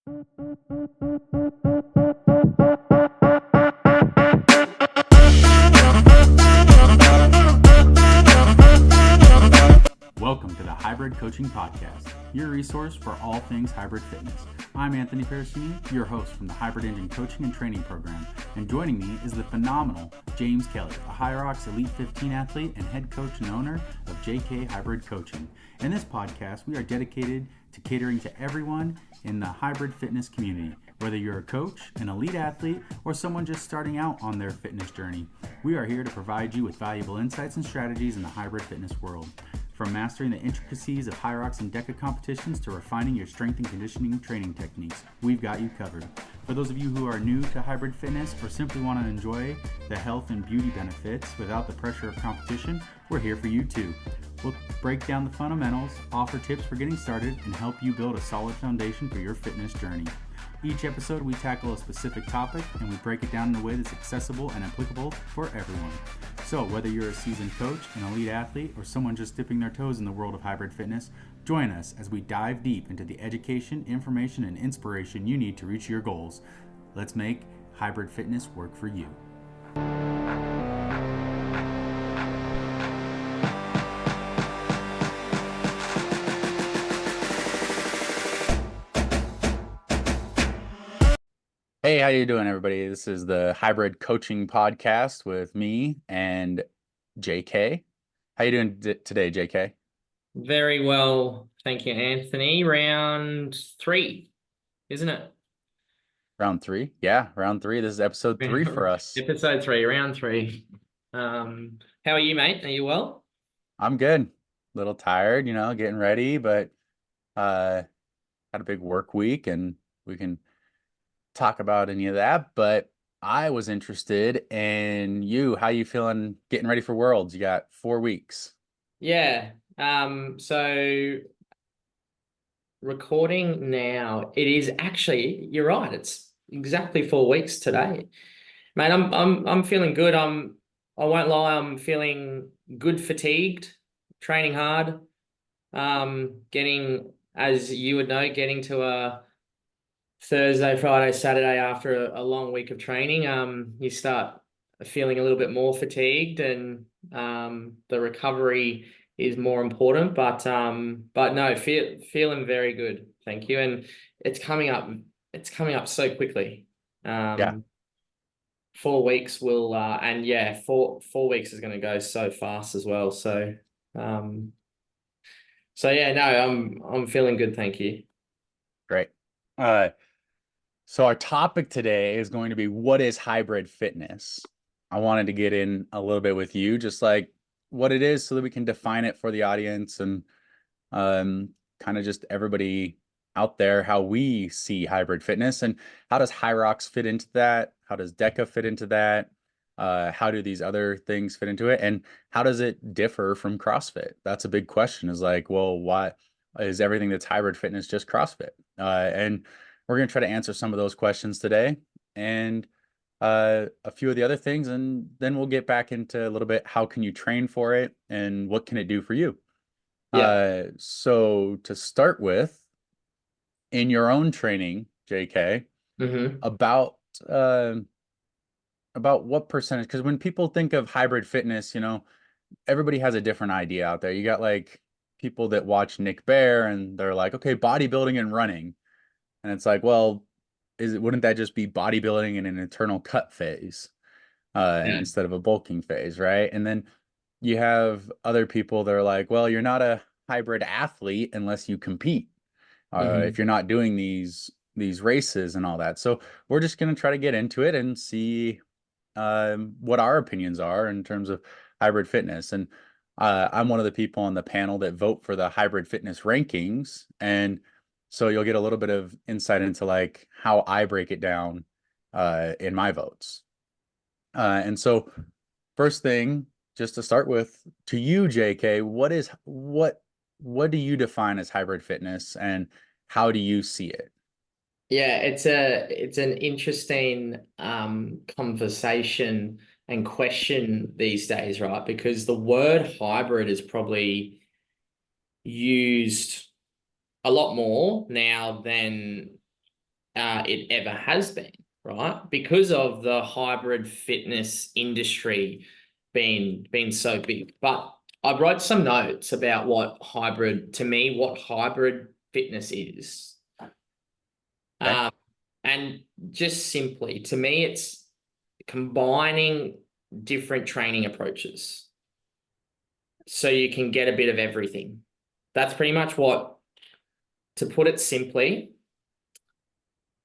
Welcome to the Hybrid Coaching Podcast, your resource for all things hybrid fitness. I'm Anthony Parasini, your host from the Hybrid Engine Coaching and Training Program, and joining me is the phenomenal James Kelly, a HYROX Elite 15 athlete and head coach and owner of JK Hybrid Coaching. In this podcast, we are dedicated to catering to everyone in the hybrid fitness community. Whether you're a coach, an elite athlete, or someone just starting out on their fitness journey, we are here to provide you with valuable insights and strategies in the hybrid fitness world. From mastering the intricacies of HYROX and DECA competitions to refining your strength and conditioning training techniques, we've got you covered. For those of you who are new to hybrid fitness or simply want to enjoy the health and beauty benefits without the pressure of competition, we're here for you too. We'll break down the fundamentals, offer tips for getting started, and help you build a solid foundation for your fitness journey. Each episode, we tackle a specific topic and we break it down in a way that's accessible and applicable for everyone. So whether you're a seasoned coach, an elite athlete, or someone just dipping their toes in the world of hybrid fitness, join us as we dive deep into the education, information, and inspiration you need to reach your goals. Let's make hybrid fitness work for you. Hey, how you doing, everybody? This is the Hybrid Coaching Podcast with me and JK. How you doing today, JK? Very well, thank you, Anthony. Round 3, isn't it? Round 3? Yeah, round 3. This is episode 3 for us. Episode 3, round 3. How are you, mate? Are you well? I'm good. A little tired, getting ready, but had a big work week, and we can talk about any of that. But I was interested in you. How you feeling getting ready for Worlds? You got 4 weeks. Yeah. So recording now, it is actually, you're right, it's exactly 4 weeks today. Mate, I'm feeling good. I won't lie, I'm feeling good, fatigued, training hard. Getting, as you would know, getting to a Thursday, Friday, Saturday after a long week of training, you start feeling a little bit more fatigued, and the recovery is more important. But no, feeling very good, thank you. And it's coming up so quickly. Yeah. 4 weeks will and yeah, four weeks is going to go so fast as well. So yeah, no, I'm feeling good, thank you. Great. So our topic today is going to be, what is hybrid fitness? I wanted to get in a little bit with you, just like what it is, so that we can define it for the audience and kind of just everybody out there, how we see hybrid fitness, and how does HYROX fit into that? How does DECA fit into that? How do these other things fit into it? And how does it differ from CrossFit? That's a big question, is like, well, why is everything that's hybrid fitness just CrossFit? And we're going to try to answer some of those questions today, and a few of the other things, and then we'll get back into a little bit, how can you train for it and what can it do for you? Yeah. So to start with, in your own training, JK, about what percentage, because when people think of hybrid fitness, everybody has a different idea out there. You got like people that watch Nick Bare and they're like, okay, bodybuilding and running. And it's like, well, wouldn't that just be bodybuilding in an internal cut phase instead of a bulking phase, right? And then you have other people that are like, well, you're not a hybrid athlete unless you compete, if you're not doing these races and all that. So we're just going to try to get into it and see what our opinions are in terms of hybrid fitness. And I'm one of the people on the panel that vote for the hybrid fitness rankings, and so you'll get a little bit of insight into like how I break it down in my votes. And so first thing, just to start with, to you, JK, what do you define as hybrid fitness, and how do you see it? Yeah, it's an interesting conversation and question these days, right? Because the word hybrid is probably used a lot more now than it ever has been, right? Because of the hybrid fitness industry being so big. But I wrote some notes about what hybrid fitness is. Okay. And just simply, to me, it's combining different training approaches so you can get a bit of everything. That's pretty much what, to put it simply,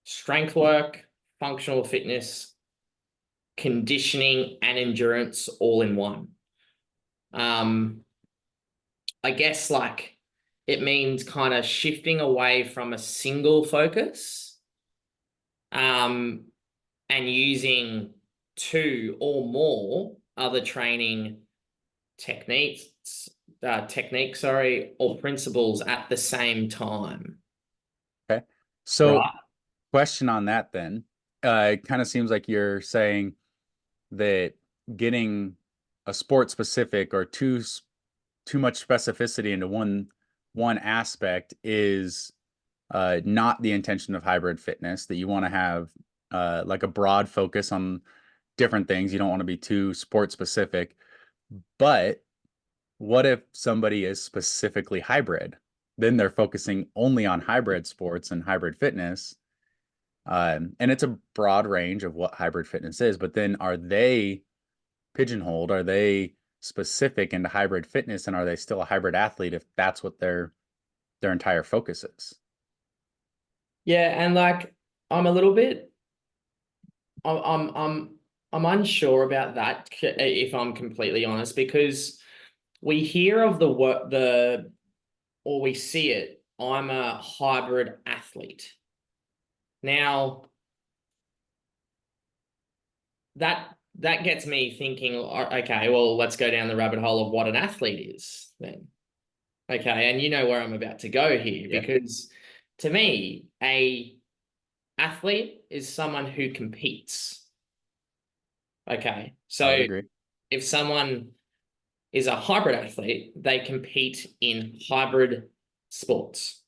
strength work, functional fitness, conditioning, and endurance all in one. I guess like it means kind of shifting away from a single focus, and using two or more other training techniques, or principles at the same time. Okay. So, Right. question on that then. It kind of seems like you're saying that getting a sport specific or too much specificity into one aspect is not the intention of hybrid fitness, that you want to have like a broad focus on different things. You don't want to be too sport specific. But what if somebody is specifically hybrid? Then they're focusing only on hybrid sports and hybrid fitness. And it's a broad range of what hybrid fitness is, but then are they pigeonholed? Are they specific into hybrid fitness, and are they still a hybrid athlete if that's what their entire focus is? Yeah, and like I'm a little bit, I'm I'm I'm I'm unsure about that, if I'm completely honest, because we hear of the work the or we see it. I'm a hybrid athlete. Now that gets me thinking, okay, well, let's go down the rabbit hole of what an athlete is then. Okay, and you know where I'm about to go here, Yeah, because to me, a athlete is someone who competes. Okay, I would so agree. if someone is a hybrid athlete, they compete in hybrid sports.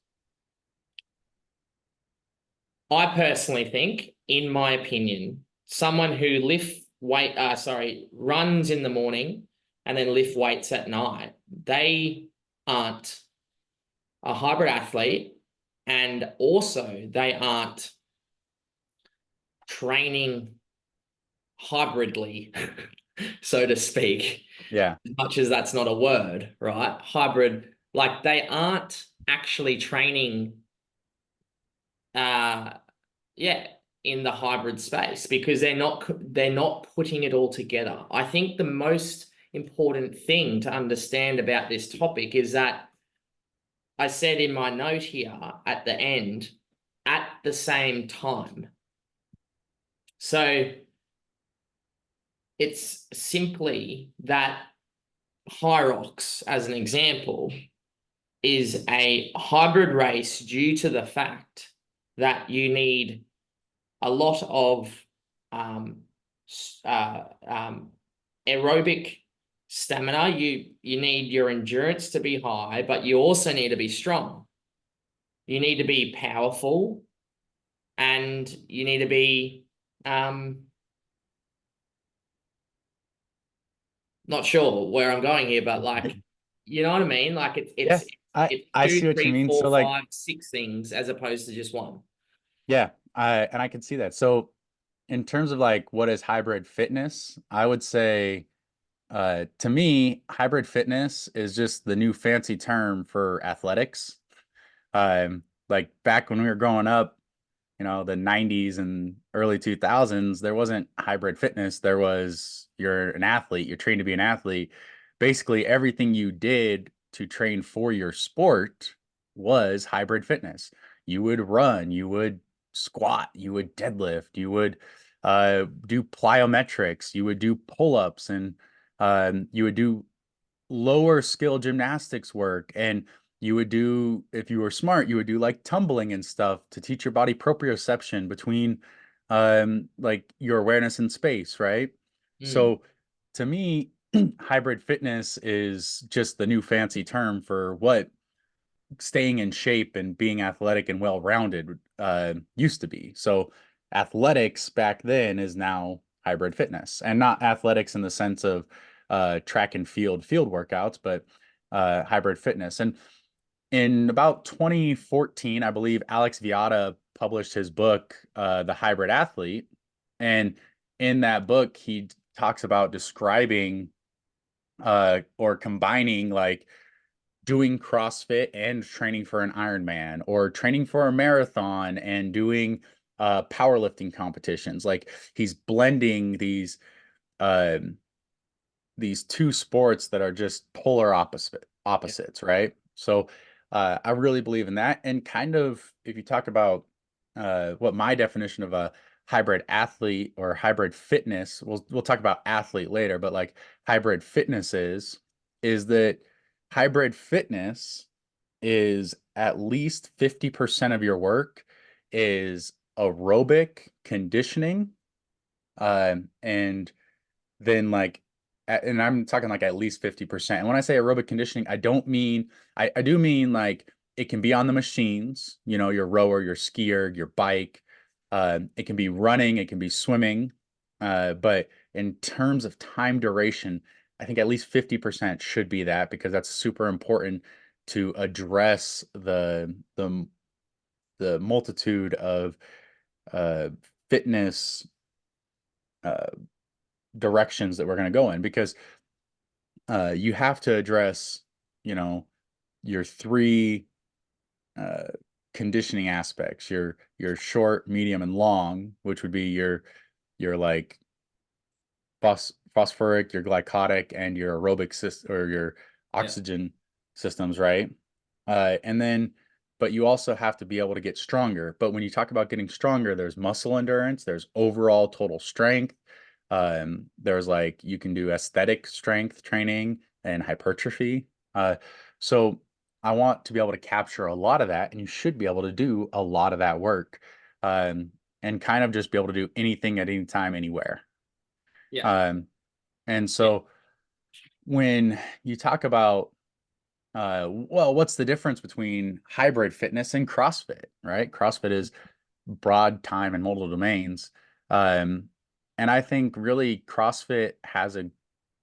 I personally think, in my opinion, someone who runs in the morning and then lift weights at night, they aren't a hybrid athlete, and also they aren't training hybridly, so to speak, Yeah. as much as that's not a word, right? Hybrid, like they aren't actually training, uh, yeah, in the hybrid space, because they're not putting it all together. I think the most important thing to understand about this topic is that I said in my note here at the end, at the same time. So it's simply that Hyrox, as an example, is a hybrid race due to the fact that you need a lot of um, aerobic stamina. You need your endurance to be high, but you also need to be strong. You need to be powerful, and you need to be not sure where I'm going here, but like, you know what I mean? Like Yeah, it's I two, see what you three, mean. So four, like, five, six things as opposed to just one. yeah, I can see that. So in terms of like what is hybrid fitness, I would say to me, hybrid fitness is just the new fancy term for athletics. Like back when we were growing up, the 90s and early 2000s, there wasn't hybrid fitness. There was, you're an athlete, you're trained to be an athlete. Basically, everything you did to train for your sport was hybrid fitness. You would run, you would squat, you would deadlift, you would do plyometrics, you would do pull-ups, and you would do lower skill gymnastics work. And you would do, if you were smart, you would do like tumbling and stuff to teach your body proprioception between like your awareness in space, right? Mm. So to me, hybrid fitness is just the new fancy term for what staying in shape and being athletic and well-rounded used to be. So athletics back then is now hybrid fitness, and not athletics in the sense of track and field workouts, but hybrid fitness. And in about 2014, I believe Alex Viada published his book, The Hybrid Athlete. And in that book, he talks about describing or combining like doing CrossFit and training for an Ironman, or training for a marathon and doing powerlifting competitions. Like he's blending um, these two sports that are just polar Yeah. opposites, right? So I really believe in that. And kind of if you talk about what my definition of a hybrid athlete or hybrid fitness, we'll talk about athlete later, but like hybrid fitness is that hybrid fitness is at least 50% of your work is aerobic conditioning, and then like and I'm talking like at least 50%. And when I say aerobic conditioning, I don't mean I do mean like it can be on the machines, your rower, your skier, your bike. It can be running, it can be swimming. But in terms of time duration, I think at least 50% should be that, because that's super important to address the multitude of uh, fitness uh, directions that we're going to go in, because you have to address, you know, your three uh, conditioning aspects, your short, medium, and long, which would be your like phosphoric, your glycotic, and your aerobic system, or your Yeah. oxygen systems, right? And then, but you also have to be able to get stronger. But when you talk about getting stronger, there's muscle endurance, there's overall total strength. There's like you can do aesthetic strength training and hypertrophy. So I want to be able to capture a lot of that, and you should be able to do a lot of that work, and kind of just be able to do anything at any time, anywhere. Yeah. Um, and Yeah. so when you talk about, well, what's the difference between hybrid fitness and CrossFit, right? CrossFit is broad time and multiple domains. Um, and I think really CrossFit has and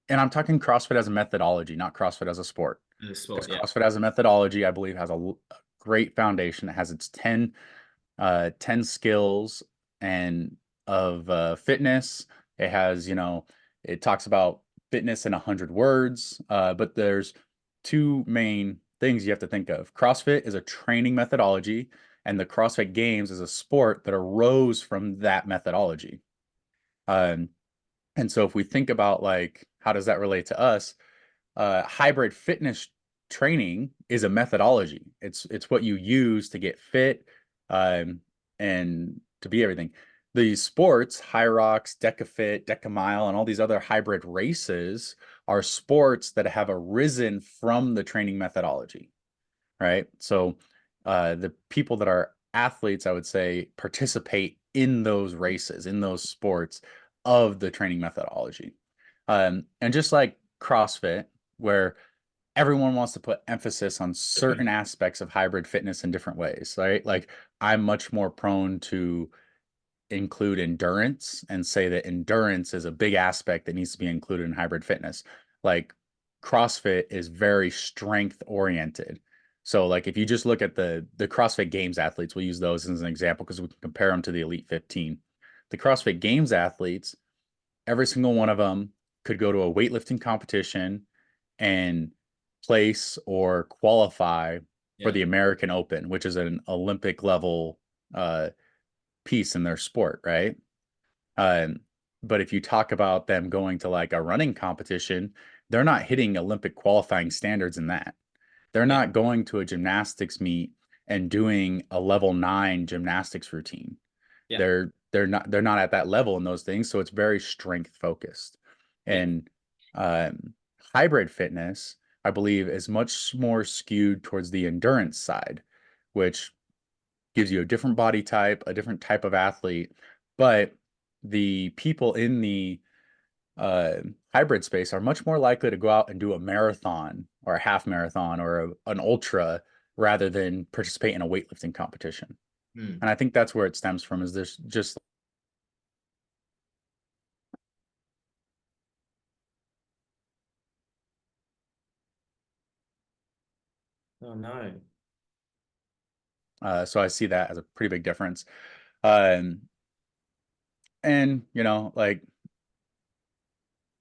I'm talking CrossFit as a methodology, not CrossFit as a sport. The Because sport. Yeah. CrossFit as a methodology, I believe, has a great foundation. It has its 10 skills and of fitness. It has, it talks about fitness in 100 words, but there's two main things you have to think of. CrossFit is a training methodology, and the CrossFit Games is a sport that arose from that methodology. Um, and so if we think about like, how does that relate to us? Hybrid fitness training is a methodology. It's what you use to get fit, um, and to be everything. The sports, High Rocks, DecaFit, Decamile, and all these other hybrid races are sports that have arisen from the training methodology, right? So the people that are athletes, I would say, participate in those races, in those sports of the training methodology. And just like CrossFit, where everyone wants to put emphasis on certain aspects of hybrid fitness in different ways, right? Like I'm much more prone to include endurance and say that endurance is a big aspect that needs to be included in hybrid fitness. Like CrossFit is very strength oriented. So like if you just look at the CrossFit Games athletes, we'll use those as an example because we can compare them to the Elite 15. The CrossFit Games athletes, every single one of them could go to a weightlifting competition and place or qualify for Yeah. the American Open, which is an Olympic level uh, piece in their sport, right? Um, but if you talk about them going to like a running competition, they're not hitting Olympic qualifying standards in that. They're Yeah. not going to a gymnastics meet and doing a level 9 gymnastics routine. Yeah. They're not at that level in those things, so it's very strength focused. Yeah. And um, hybrid fitness, I believe, is much more skewed towards the endurance side, which gives you a different body type, a different type of athlete. But the people in the uh, hybrid space are much more likely to go out and do a marathon or a half marathon or an ultra rather than participate in a weightlifting competition. Mm. And I think that's where it stems from, is there's just Oh no. so I see that as a pretty big difference. Um, and like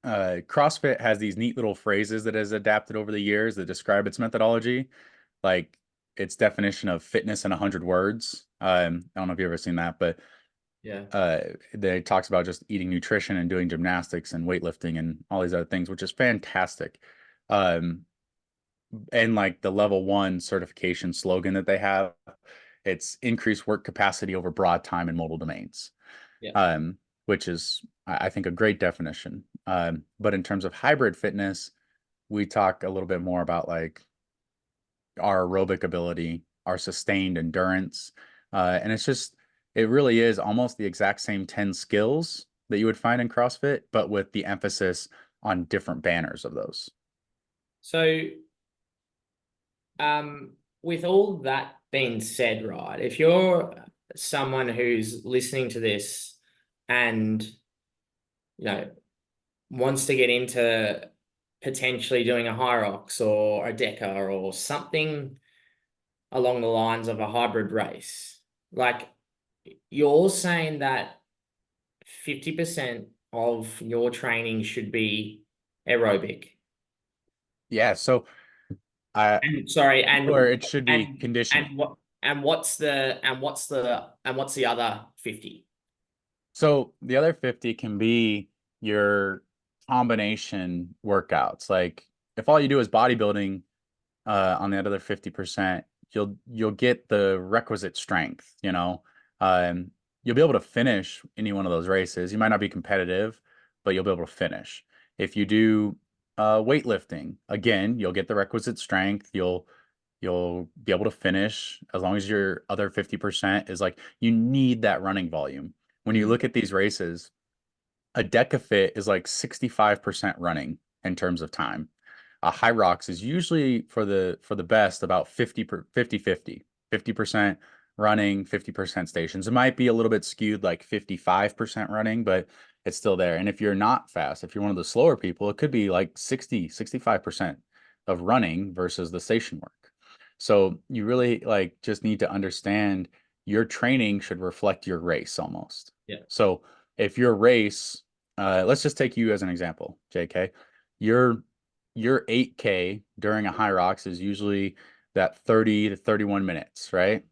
CrossFit has these neat little phrases that has adapted over the years that describe its methodology, like its definition of fitness in 100 words. I don't know if you've ever seen that, but Yeah. they talks about just eating nutrition and doing gymnastics and weightlifting and all these other things, which is fantastic. Um, and like the level 1 certification slogan that they have, it's increased work capacity over broad time and modal domains, Yeah. which is, I think, a great definition. But in terms of hybrid fitness, we talk a little bit more about like our aerobic ability, our sustained endurance. And it really is almost the exact same 10 skills that you would find in CrossFit, but with the emphasis on different banners of those. So, with all that being said, right, if you're someone who's listening to this and, wants to get into potentially doing a Hyrox or a Deca or something along the lines of a hybrid race, like you're saying that 50% of your training should be aerobic. Yeah, so I And sorry, or it should be conditioning. what's the other 50? So the other 50 can be your combination workouts. Like if all you do is bodybuilding, on the other 50%, you'll get the requisite strength, Um, you'll be able to finish any one of those races. You might not be competitive, but you'll be able to finish. If you do weightlifting, again, you'll get the requisite strength. You'll be able to finish as long as your other 50% is like, you need that running volume. When you Mm, look at these races, a DecaFit is like 65% running in terms of time. A High Rocks is usually for the best about 50% running, 50% stations. It might be a little bit skewed like 55% running, but it's still there. And if you're not fast, if you're one of the slower people, it could be like 65% of running versus the station work. So you really like just need to understand your training should reflect your race almost. yeah. So if your race, let's just take you as an example, JK. Your your 8K during a High Rocks is usually that 30 to 31 minutes, right?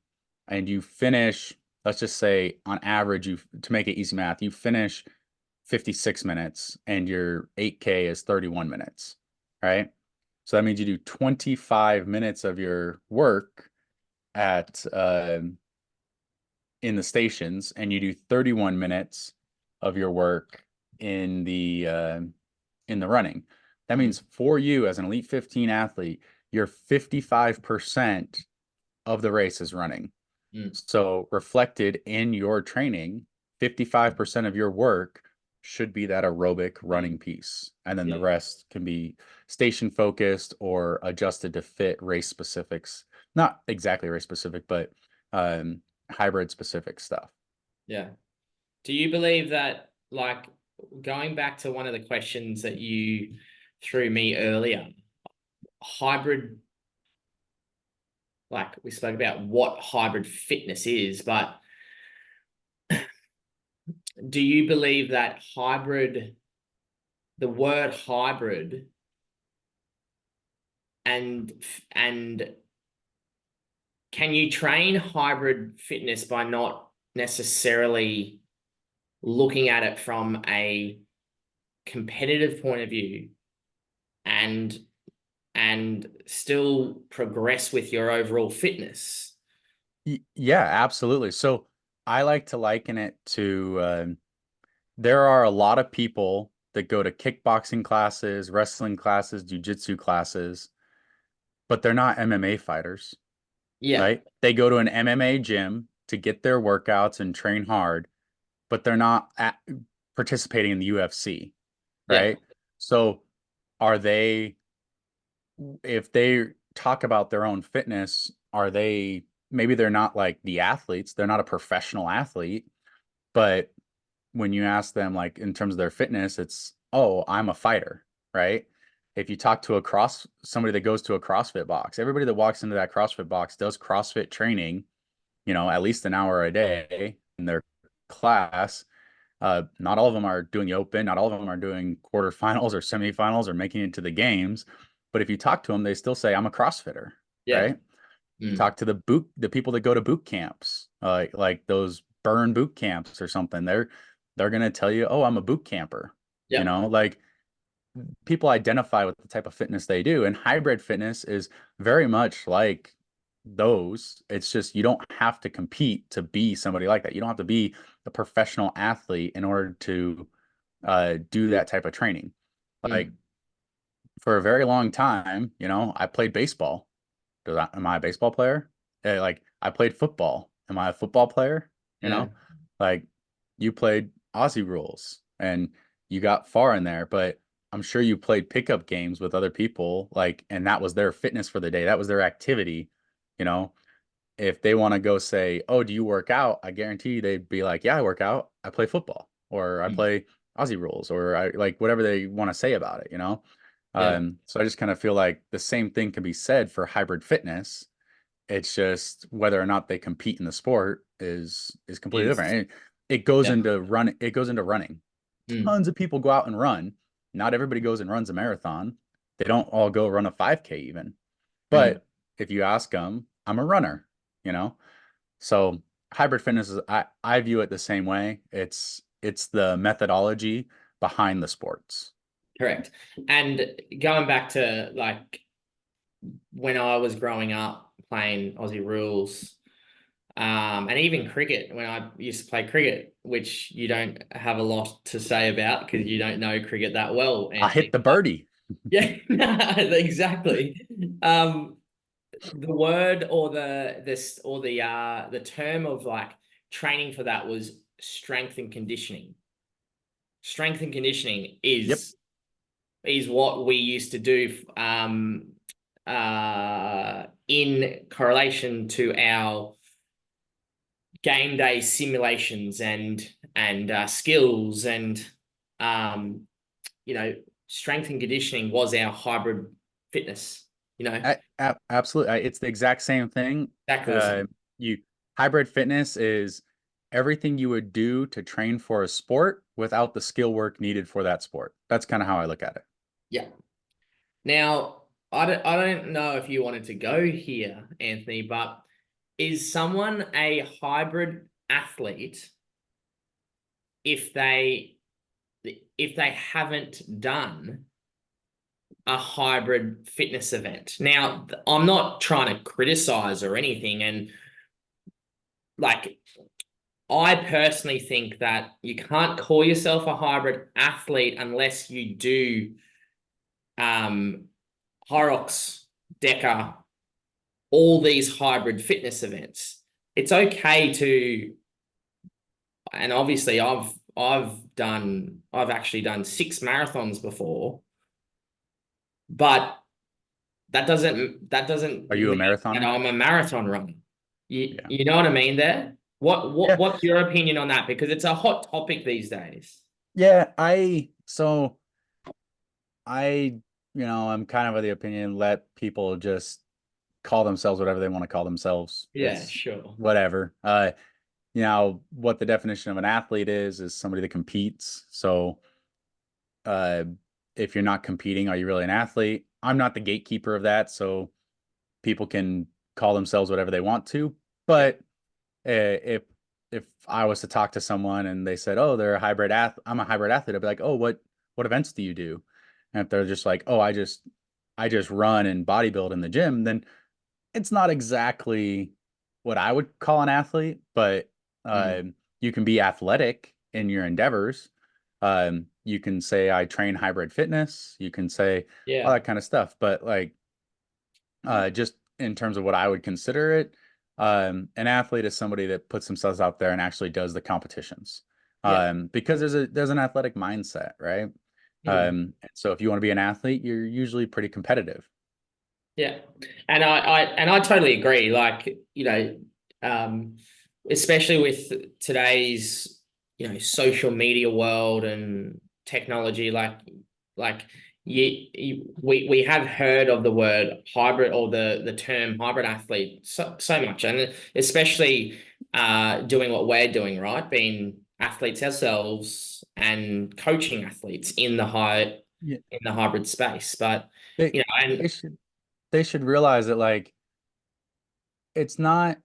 And you finish, let's just say on average, to make it easy math, you finish 56 minutes and your 8K is 31 minutes, right? So that means you do 25 minutes of your work at in the stations, and you do 31 minutes of your work in the running. That Mm, means for you as an Elite 15 athlete, you're 55% of the race is running. mm, So reflected in your training, 55% of your work should be that aerobic running piece. And then the yeah. rest can be station focused or adjusted to fit race specifics. Not exactly race specific, but um, hybrid specific stuff. Yeah. Do you believe that, like, going back to one of the questions that you threw me earlier, hybrid, like we spoke about what hybrid fitness is, but do you believe that the word hybrid and and can you train hybrid fitness by not necessarily looking at it from a competitive point of view and still progress with your overall fitness? Yeah, absolutely. So I like to liken it to there are a lot of people that go to kickboxing classes, wrestling classes, jujitsu classes, but they're not MMA fighters, Yeah, right? They go to an MMA gym to get their workouts and train hard, but they're not participating in the UFC, yeah, right? So are they, if they talk about their own fitness, are they, maybe they're not like the athletes, they're not a professional athlete, but when you ask them like in terms of their fitness, it's, oh, I'm a fighter, right? If you talk to somebody that goes to a CrossFit box, everybody that walks into that CrossFit box does CrossFit training, at least an hour a day in their class. Not all of them are doing the open, not all of them are doing quarterfinals or semifinals or making it to the games. But if you talk to them, they still say, I'm a CrossFitter, Yeah. right? You Mm. talk to the people that go to boot camps, like those burn boot camps or something. They're gonna tell you, oh, I'm a boot camper. Yep. Like people identify with the type of fitness they do, and hybrid fitness is very much like those. It's just you don't have to compete to be somebody like that. You don't have to be a professional athlete in order to do that type of training. Like Mm. for a very long time, I played baseball. Am I a baseball player? Like I played football. Am I a football player? You Yeah. know, like you played Aussie rules and you got far in there, but I'm sure you played pickup games with other people, like, and that was their fitness for the day. That was their activity. You know, if they want to go say, oh, do you work out? I guarantee you they'd be like, yeah, I work out. I play football or I Mm. play Aussie rules or I like whatever they want to say about it. Yeah. So I just kind of feel like the same thing can be said for hybrid fitness. It's just whether or not they compete in the sport is completely different. Is And it goes yeah. into run. It goes into running. Mm. Tons of people go out and run. Not everybody goes and runs a marathon. They don't all go run a 5K even. Mm. But if you ask them, I'm a runner, you know? So hybrid fitness is I view it the same way. It's the methodology behind the sports. Correct. And going back to like when I was growing up playing Aussie rules, and even cricket when I used to play cricket, which you don't have a lot to say about because you don't know cricket that well, I hit Anthony. the But birdie. yeah, exactly. Um, the word or the term of like training for that was strength and conditioning. Strength and conditioning Yep. is what we used to do in correlation to our game day simulations and skills and um, strength and conditioning was our hybrid fitness. Absolutely. It's the exact same thing. Exactly the Uh, same. you hybrid fitness is everything you would do to train for a sport without the skill work needed for that sport. That's kind of how I look at it. Yeah. Now, I don't know if you wanted to go here, Anthony, but is someone a hybrid athlete if they if they haven't done a hybrid fitness event? Now, I'm not trying to criticize or anything, and like I personally think that you can't call yourself a hybrid athlete unless you do um Hyrox, Deca, all these hybrid fitness events. It's okay to, and obviously I've actually done 6 marathons before, but that doesn't Are you a mean that marathoner? I'm a marathon runner. You Yeah. you know what I mean there? Yeah. What's your opinion on that? Because it's a hot topic these days. Yeah. I'm kind of the opinion, let people just call themselves whatever they want to call themselves. Yeah, It's sure. whatever. What the definition of an athlete is somebody that competes. So, uh, if you're not competing, are you really an athlete? I'm not the gatekeeper of that, so people can call themselves whatever they want to. Yeah. But if I was to talk to someone and they said, "Oh, they're a hybrid athlete," I'm a hybrid athlete. I'd be like, "Oh, what events do you do?" And if they're just like, "Oh, I just run and bodybuild in the gym," then it's not exactly what I would call an athlete, but Mm. you can be athletic in your endeavors. You can say I train hybrid fitness. You can say all Yeah. that kind of stuff. But like, just in terms of what I would consider it, an athlete is somebody that puts themselves out there and actually does the competitions. Yeah. Because there's an athletic mindset, right? Mm. So if you want to be an athlete, you're usually pretty competitive. Yeah. And I totally agree. Like, um, especially with today's, social media world and technology, like we have heard of the word hybrid or the term hybrid athlete so much. And especially doing what we're doing, right? Being athletes ourselves and coaching athletes Yeah. in the hybrid space. But They they and should they should realize that like it's not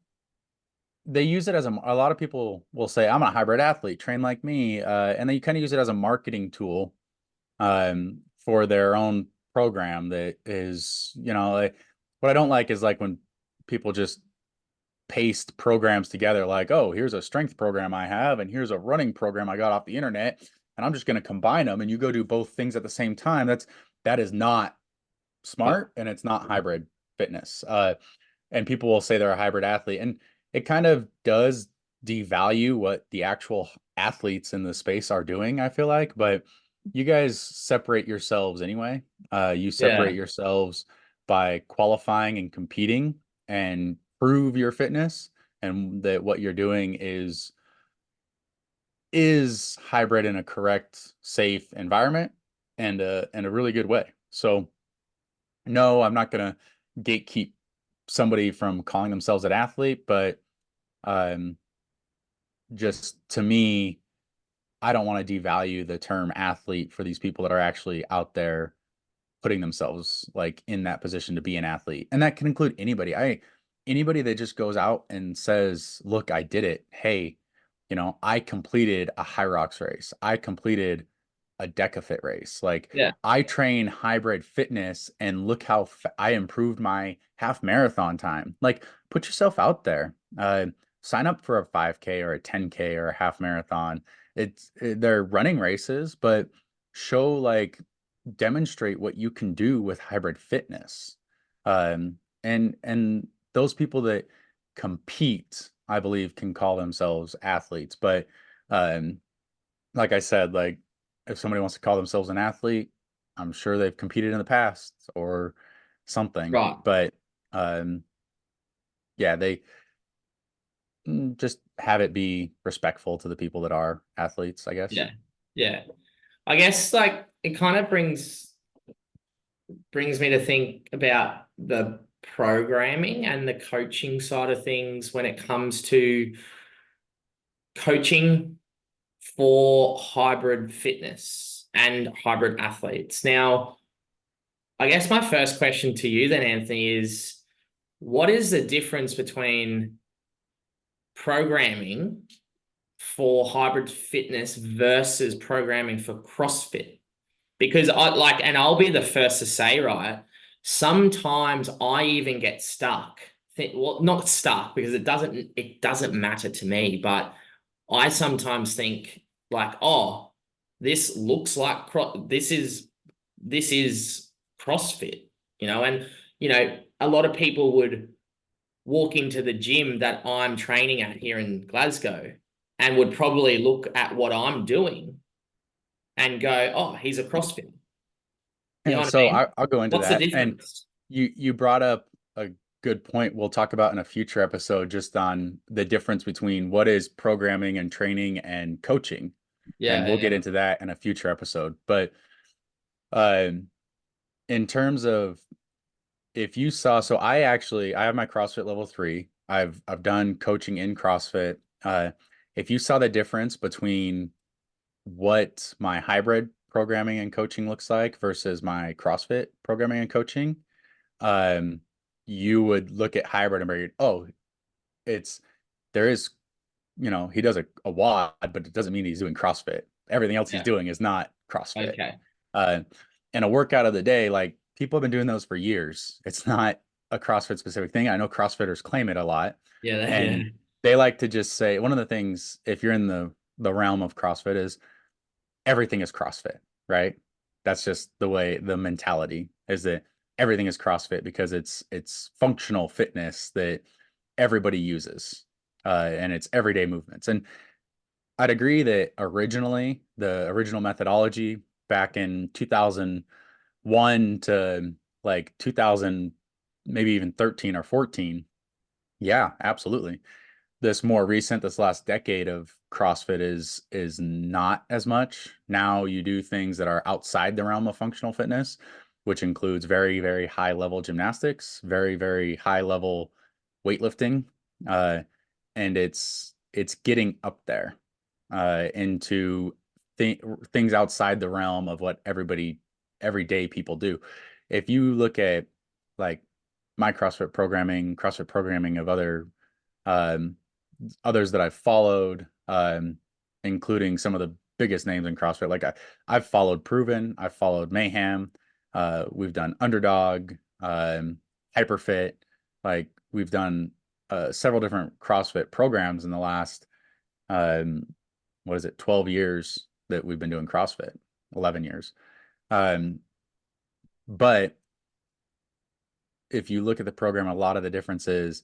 they use it as a lot of people will say I'm a hybrid athlete, train like me, and they kind of use it as a marketing tool for their own program that is, like, what I don't like is like when people just paste programs together like, oh, here's a strength program I have, and here's a running program I got off the internet, and I'm just going to combine them, and you go do both things at the same time. That is not smart, and it's not hybrid fitness. And people will say they're a hybrid athlete, and it kind of does devalue what the actual athletes in the space are doing, I feel like. But you guys separate yourselves anyway. You separate yeah, yourselves by qualifying and competing and prove your fitness, and that what you're doing is hybrid in a correct, safe environment and a really good way. So no, I'm not gonna gatekeep somebody from calling themselves an athlete, but um, just to me, I don't want to devalue the term athlete for these people that are actually out there putting themselves like in that position to be an athlete. And that can include anybody. Anybody that just goes out and says, "Look, I did it. Hey, I completed a high rocks race. I completed a decafit race. Like yeah, I train hybrid fitness and look how I improved my half marathon time." Like put yourself out there. Sign up for a 5K or a 10K or a half marathon. They're running races, but show like demonstrate what you can do with hybrid fitness. And those people that compete, I believe, can call themselves athletes. But um, like I said, like if somebody wants to call themselves an athlete, I'm sure they've competed in the past or something. right. But yeah, they just have it be respectful to the people that are athletes, I guess. Yeah. Yeah. I guess like it kind of brings me to think about the programming and the coaching side of things when it comes to coaching for hybrid fitness and hybrid athletes. Now, I guess my first question to you then, Anthony, is what is the difference between programming for hybrid fitness versus programming for CrossFit? Because and I'll be the first to say, right, sometimes I even get stuck. Well, not stuck because it doesn't matter to me, but I sometimes think like, oh, this looks like this is CrossFit, and a lot of people would walk into the gym that I'm training at here in Glasgow and would probably look at what I'm doing and go, oh, he's a CrossFit. You know Yeah, what I so mean? I'll go into What's the that. And difference? you brought up a good point we'll talk about in a future episode just on the difference between what is programming and training and coaching. And Yeah, we'll get yeah, into that in a future episode. But um, in terms of if you saw, so I have my CrossFit level 3. I've done coaching in CrossFit. If you saw the difference between what my hybrid programming and coaching looks like versus my CrossFit programming and coaching, um, you would look at hybrid and be, oh, it's there is, he does a WOD, but it doesn't mean he's doing CrossFit. Everything else he's yeah. doing is not CrossFit. Okay. Uh, and a workout of the day, like people have been doing those for years. It's not a CrossFit specific thing. I know CrossFitters claim it a lot, Yeah, yeah, and they like to just say one of the things, if you're in the realm of CrossFit, is everything is CrossFit, right? That's just the way the mentality is that everything is CrossFit because it's functional fitness that everybody uses, and it's everyday movements. And I'd agree that originally the original methodology back in 2001 to like 2000. maybe even 13 or 14. Yeah, absolutely. This last decade of CrossFit is not as much. Now you do things that are outside the realm of functional fitness, which includes very, very high level gymnastics, very, very high level weightlifting. Uh, and it's getting up there into th things outside the realm of what everyday people do. If you look at like my CrossFit programming of um, others that I've followed, including some of the biggest names in CrossFit. I've followed Proven, I've followed Mayhem, we've done Underdog, Hyperfit. Like we've done several different CrossFit programs in the last um, what is it, 12 years that we've been doing CrossFit, 11 years. Um, but if you look at the program, a lot of the differences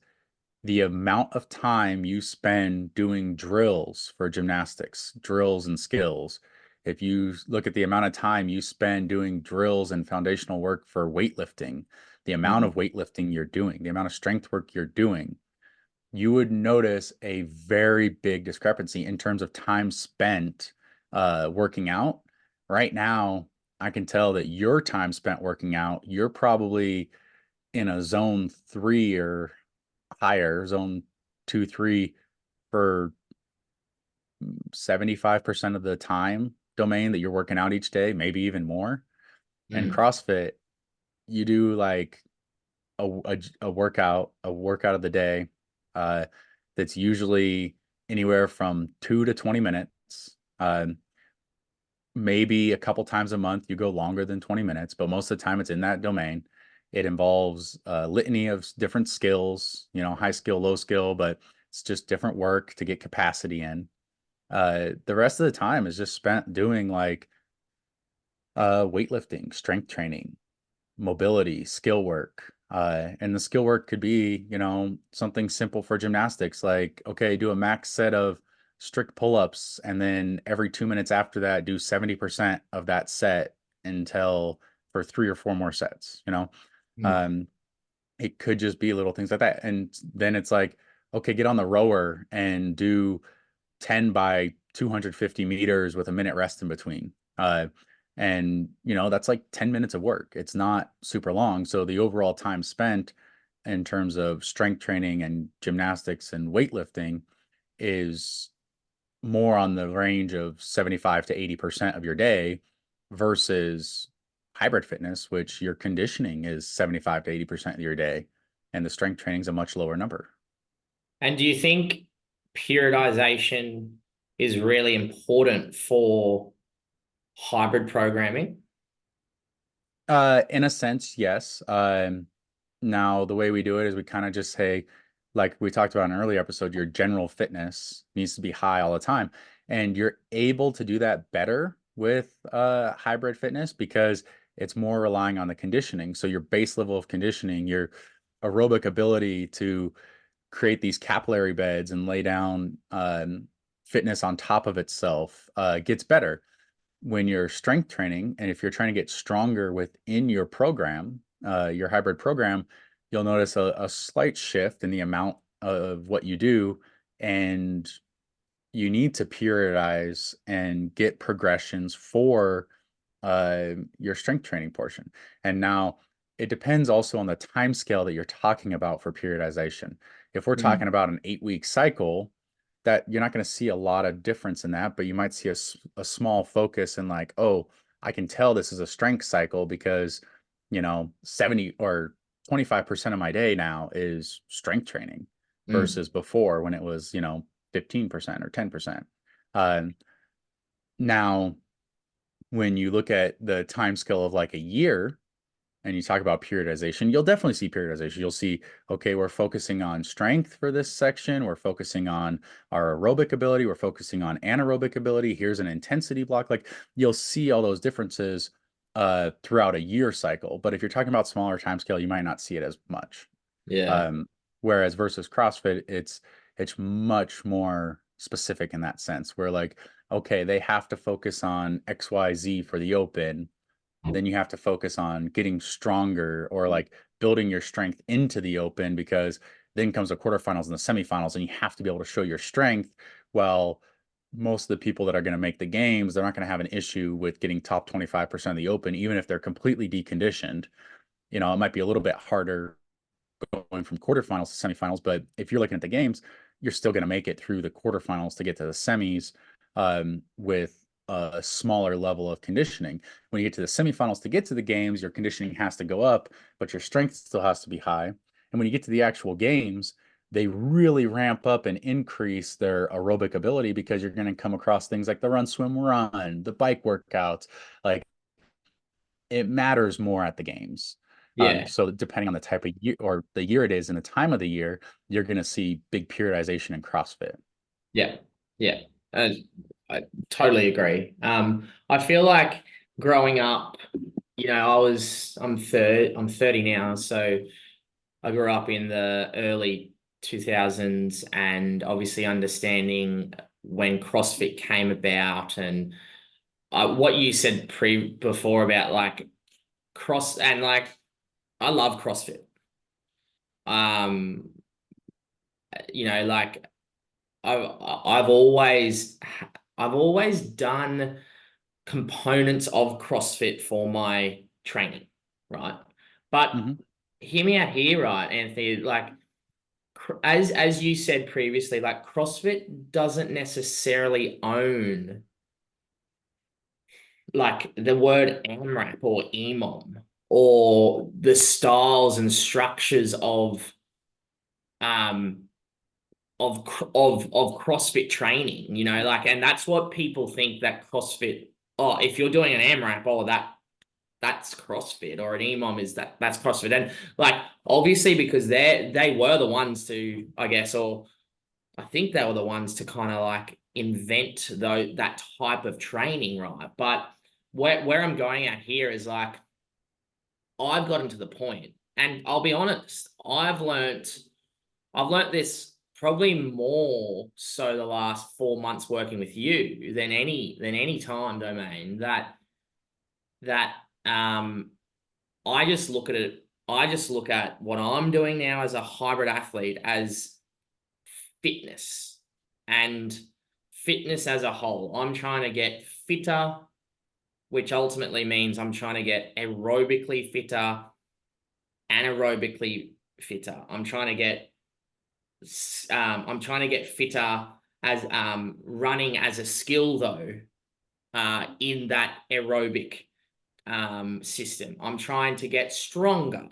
the amount of time you spend doing drills for gymnastics, drills and skills. If you look at the amount of time you spend doing drills and foundational work for weightlifting, the amount Mm. of weightlifting you're doing, the amount of strength work you're doing, you would notice a very big discrepancy in terms of time spent working out. Right now, I can tell that your time spent working out, you're probably in a zone 3 or higher, zone 2, 3 for 75% of the time domain that you're working out each day, maybe even more. And Mm. CrossFit, you do like a workout of the day uh, that's usually anywhere from 2 to 20 minutes. Maybe a couple times a month you go longer than 20 minutes, but most of the time it's in that domain. It involves a litany of different skills, high skill, low skill, but it's just different work to get capacity in. The rest of the time is just spent doing like weightlifting, strength training, mobility, skill work. And the skill work could be, something simple for gymnastics, like, okay, do a max set of strict pull-ups, and then every 2 minutes after that, do 70% of that set until for 3 or 4 more sets. Mm. Um, it could just be little things like that. And then it's like, okay, get on the rower and do 10 by 250 meters with a minute rest in between. And that's like 10 minutes of work. It's not super long. So the overall time spent in terms of strength training and gymnastics and weightlifting is more on the range of 75 to 80% of your day versus hybrid fitness, which your conditioning is 75 to 80% of your day. And the strength training is a much lower number. And do you think periodization is really important for hybrid programming? In a sense, yes. Now the way we do it is we kind of just say, like we talked about in an earlier episode, your general fitness needs to be high all the time. And you're able to do that better with hybrid fitness because it's more relying on the conditioning. So your base level of conditioning, your aerobic ability to create these capillary beds and lay down fitness on top of itself gets better when you're strength training. And if you're trying to get stronger within your program, your hybrid program, you'll notice a slight shift in the amount of what you do. And you need to periodize and get progressions for your strength training portion. And now it depends also on the time scale that you're talking about for periodization. If we're Mm. talking about an 8-week cycle, that you're not going to see a lot of difference in that, but you might see a small focus in like, oh, I can tell this is a strength cycle because, 70 or 25% of my day now is strength training Mm. versus before when it was, 15% or 10%. Um, Now, when you look at the time scale of like a year and you talk about periodization, you'll definitely see periodization. You'll see, okay, we're focusing on strength for this section. We're focusing on our aerobic ability. We're focusing on anaerobic ability. Here's an intensity block. Like you'll see all those differences throughout a year cycle. But if you're talking about smaller time scale, you might not see it as much. Yeah. Um, Whereas versus CrossFit, it's much more specific in that sense. Where like, okay, they have to focus on XYZ for the open, then you have to focus on getting stronger or like building your strength into the open, because then comes the quarterfinals and the semifinals, and you have to be able to show your strength. Well, most of the people that are going to make the games, they're not going to have an issue with getting top 25% of the open, even if they're completely deconditioned. It might be a little bit harder going from quarterfinals to semifinals, but if you're looking at the games, you're still going to make it through the quarterfinals to get to the semis with a smaller level of conditioning. When you get to the semifinals to get to the games, your conditioning has to go up, but your strength still has to be high. And when you get to the actual games, they really ramp up and increase their aerobic ability, because you're going to come across things like the run, swim, run, the bike workouts. Like, it matters more at the games. Yeah. So depending on the type of year or the year it is and the time of the year, you're going to see big periodization in CrossFit. Yeah. Yeah. I totally agree. I feel like growing up, I'm 30 now, so I grew up in the early 2000s, and obviously understanding when CrossFit came about, and what you said before about like I love CrossFit. Um, like I've I've always I've always done components of CrossFit for my training, right? But Mhm. hear me out here, right, Anthony? Like, as you said previously, like CrossFit doesn't necessarily own like the word AMRAP or EMOM or the styles and structures um of CrossFit training, like, and that's what people think that CrossFit. Oh, if you're doing an AMRAP, that's CrossFit, or an EMOM that's CrossFit, and like obviously because they were the ones to, I guess, or I think they were the ones to kind of like invent that type of training, right? But where I'm going at here is like I've gotten to the point, and I'll be honest, I've learnt this probably more so the last 4 months working with you than any time, Domain, that I just look at it. I just look at what I'm doing now as a hybrid athlete as fitness, and fitness as a whole. I'm trying to get fitter, which ultimately means I'm trying to get aerobically fitter, anaerobically fitter. I'm trying to get fitter as running as a skill though, in that aerobic system. I'm trying to get stronger.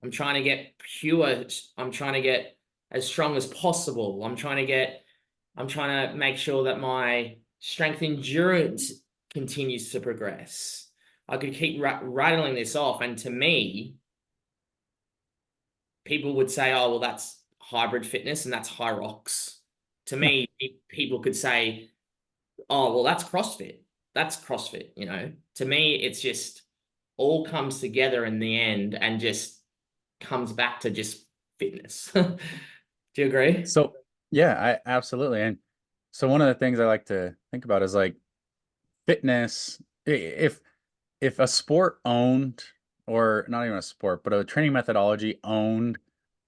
I'm trying to get pure. I'm trying to get as strong as possible. I'm trying to make sure that my strength endurance continues to progress. I could keep rattling this off, and to me, people would say, "Oh, well, that's hybrid fitness and that's high rocks." To me, people could say, "Oh, well, that's CrossFit. That's CrossFit." To me, it's just all comes together in the end and just comes back to just fitness. Do you agree? So yeah, I absolutely. And so one of the things I like to think about is like fitness. If a sport owned, or not even a sport, but a training methodology owned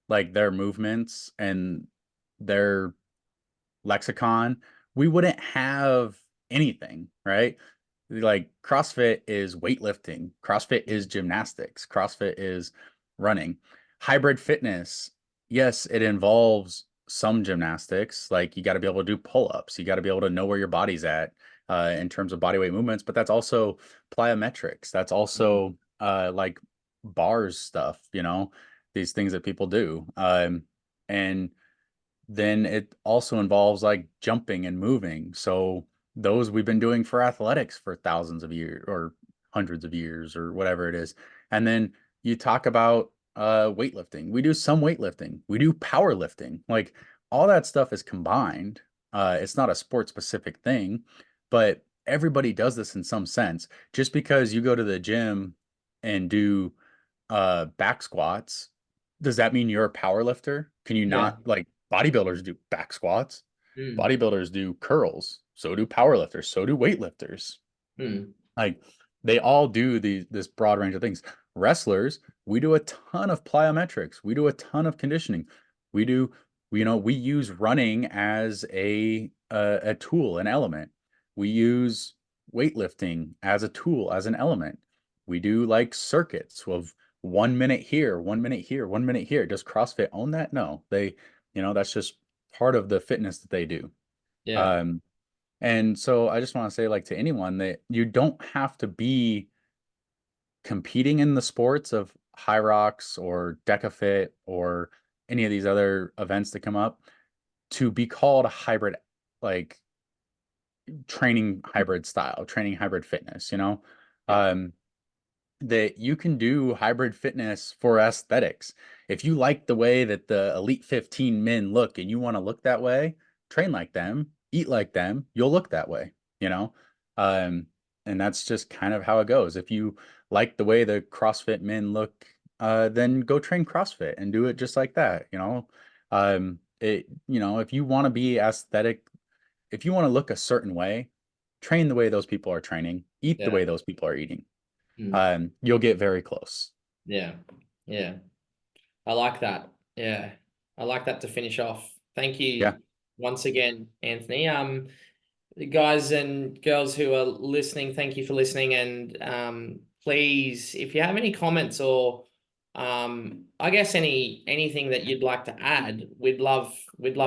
like their movements and their lexicon, we wouldn't have anything, right? Like CrossFit is weightlifting, CrossFit is gymnastics, CrossFit is running. Hybrid fitness, yes, it involves some gymnastics. Like you got to be able to do pull-ups, you got to be able to know where your body's at in terms of body weight movements, but that's also plyometrics. That's also like bars stuff, these things that people do. And then it also involves like jumping and moving. So those we've been doing for athletics for thousands of years or hundreds of years or whatever it is. And then you talk about weightlifting. We do some weightlifting. We do powerlifting. Like all that stuff is combined. It's not a sport specific thing, but everybody does this in some sense. Just because you go to the gym and do back squats, does that mean you're a power lifter? Can you Yeah. not, like, bodybuilders do back squats, Mm. bodybuilders do curls, so do power lifters, so do weightlifters. Mm. Like they all do this broad range of things. Wrestlers We do a ton of plyometrics. We do a ton of conditioning. We do, we use running as a tool, an element. We use weightlifting as a tool, as an element. We do like circuits of 1 minute here, 1 minute here, 1 minute here. Does CrossFit own that? No, that's just part of the fitness that they do. Yeah. Um, and so I just want to say, like, to anyone, that you don't have to be competing in the sports of High Rocks or DecaFit or any of these other events that come up to be called a hybrid, like training hybrid style, training hybrid fitness, Yeah. um, that you can do hybrid fitness for aesthetics. If you like the way that the Elite 15 men look and you want to look that way, train like them, eat like them, you'll look that way, you know? Um, and that's just kind of how it goes. If you like the way the CrossFit men look, then go train CrossFit and do it just like that. If you want to be aesthetic, if you want to look a certain way, train the way those people are training, eat the Yeah. way those people are eating. Mm. You'll get very close. Yeah. Yeah. I like that. Yeah. I like that to finish off. Thank Yeah. you once again, Anthony. Guys and girls who are listening, thank you for listening. And please, if you have any comments or I guess anything that you'd like to add, we'd love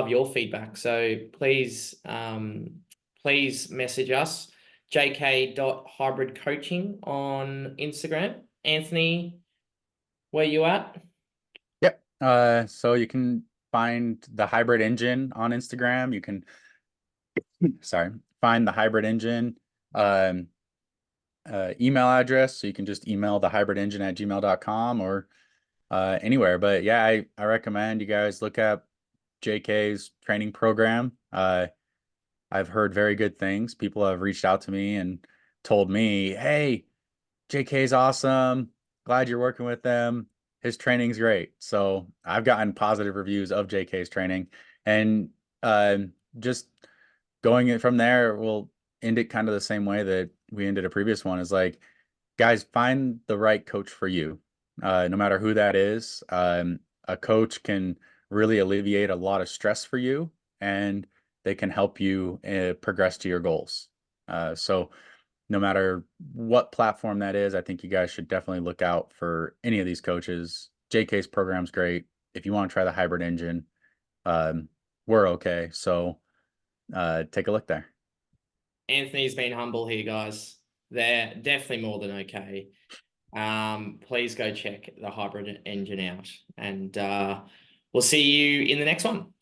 your feedback. So please message us, jk.hybridcoaching on Instagram. Anthony, where you at? Yep. So you can find the hybrid engine on Instagram. You can, sorry, find the hybrid engine um, email address. So you can just email the hybrid engine at gmail.com or anywhere. But yeah, I recommend you guys look up JK's training program. I've heard very good things. People have reached out to me and told me, hey, JK's awesome. Glad you're working with them. His training's great. So I've gotten positive reviews of JK's training, and just going it from there, we'll end it kind of the same way that we ended a previous one. Is like, guys, find the right coach for you. No matter who that is, a coach can really alleviate a lot of stress for you, and they can help you progress to your goals. So no matter what platform that is, I think you guys should definitely look out for any of these coaches. JK's program's great. If you want to try the hybrid engine, um, we're okay. So take a look there. Anthony's been humble here, guys. They're definitely more than okay. Please go check the hybrid engine out, and we'll see you in the next one.